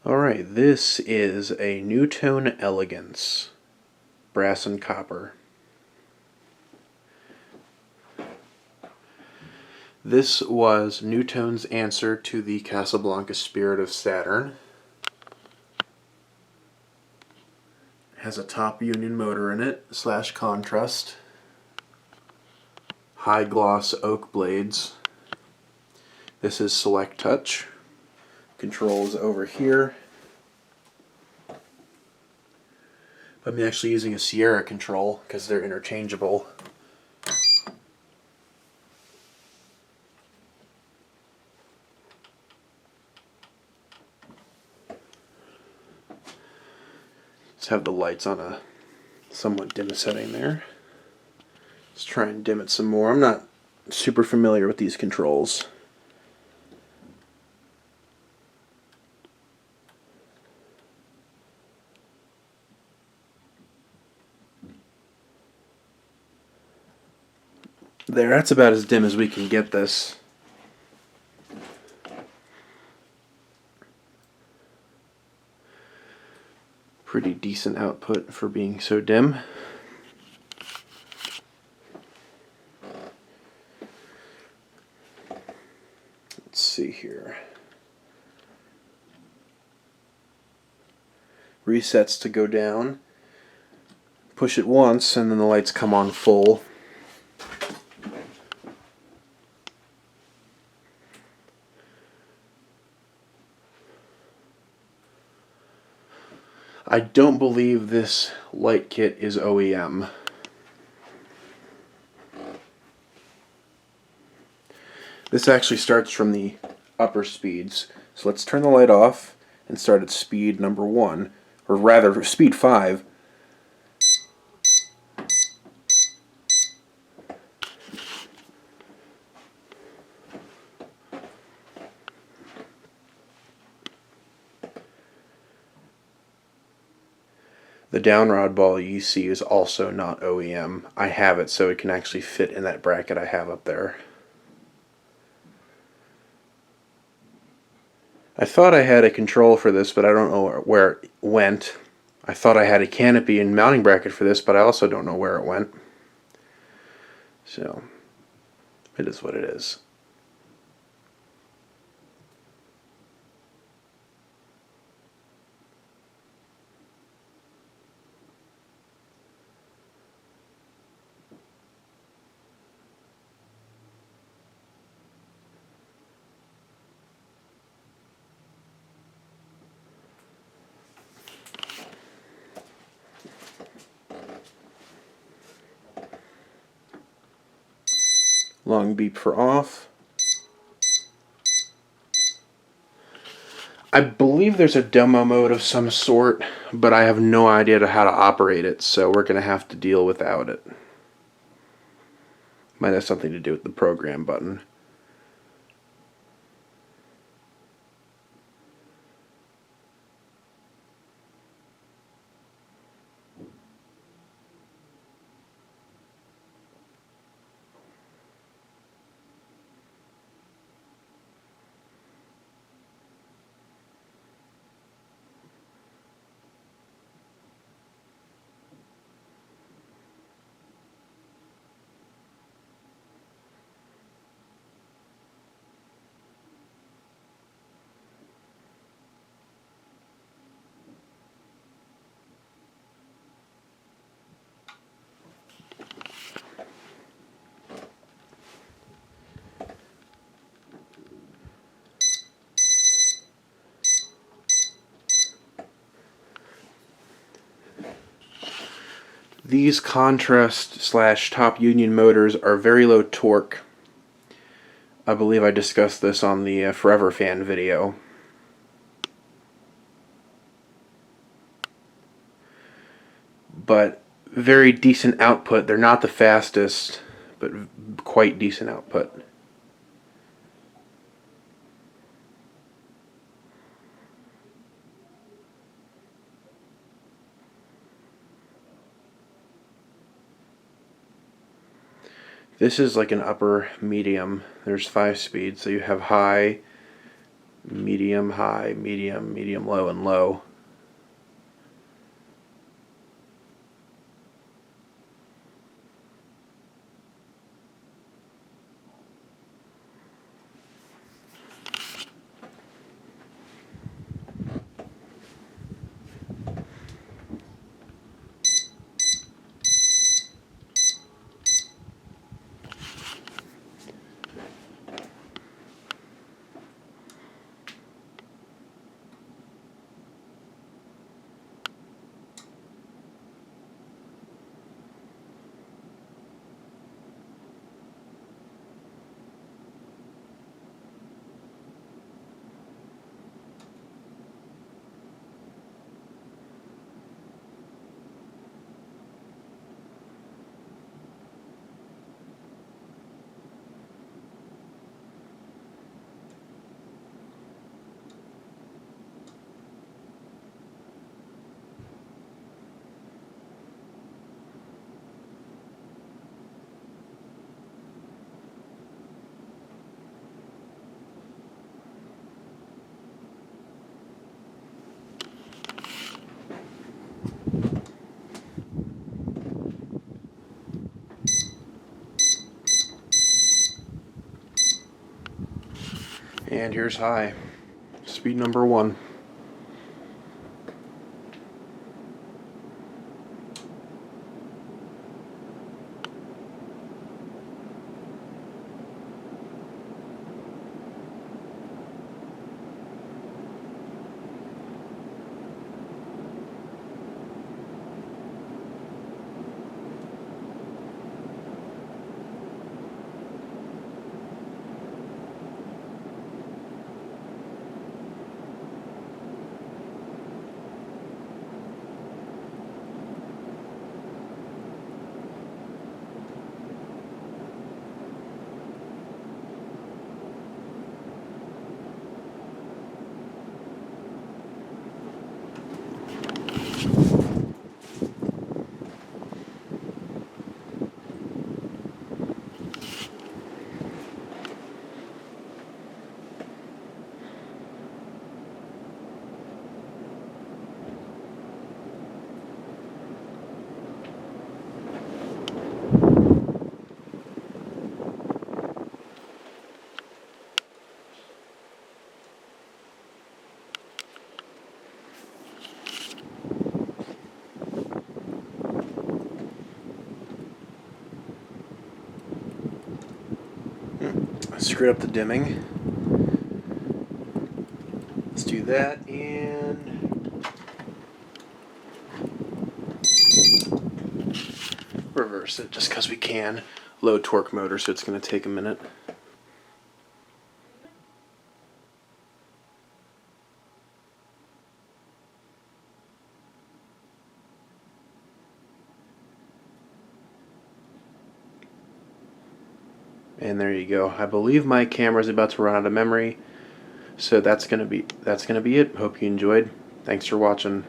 Alright, this is a NuTone Elegance, brass and copper. This was NuTone's answer to the Casablanca Spirit of Saturn. It has a top union motor in it, / contrast, high gloss oak blades. This is SelecTouch. Controls over here. I'm actually using a Sierra control because they're interchangeable. Let's have the lights on a somewhat dim setting there. Let's try and dim it some more. I'm not super familiar with these controls. There, that's about as dim as we can get this. Pretty decent output for being so dim. Let's see here. Resets to go down. Push it once and then the lights come on full. I don't believe this light kit is OEM. This actually starts from the upper speeds. So let's turn the light off and start at speed number 1, or rather speed 5. The downrod ball you see is also not OEM. I have it so it can actually fit in that bracket I have up there. I thought I had a control for this, but I don't know where it went. I thought I had a canopy and mounting bracket for this, but I also don't know where it went. So, it is what it is. Long beep for off. I believe there's a demo mode of some sort, but I have no idea how to operate it, so we're going to have to deal without it. Might have something to do with the program button. These contrast / top union motors are very low torque. I believe I discussed this on the Forever Fan video. But very decent output. They're not the fastest, but quite decent output. This is like an upper medium. There's 5 speeds, so you have high, medium, high, medium, medium, low, and low. And here's high. Speed number 1. Screwed up the dimming. Let's do that and reverse it just because we can. Low torque motor, so it's going to take a minute. And there you go. I believe my camera is about to run out of memory, so that's gonna be it. Hope you enjoyed. Thanks for watching.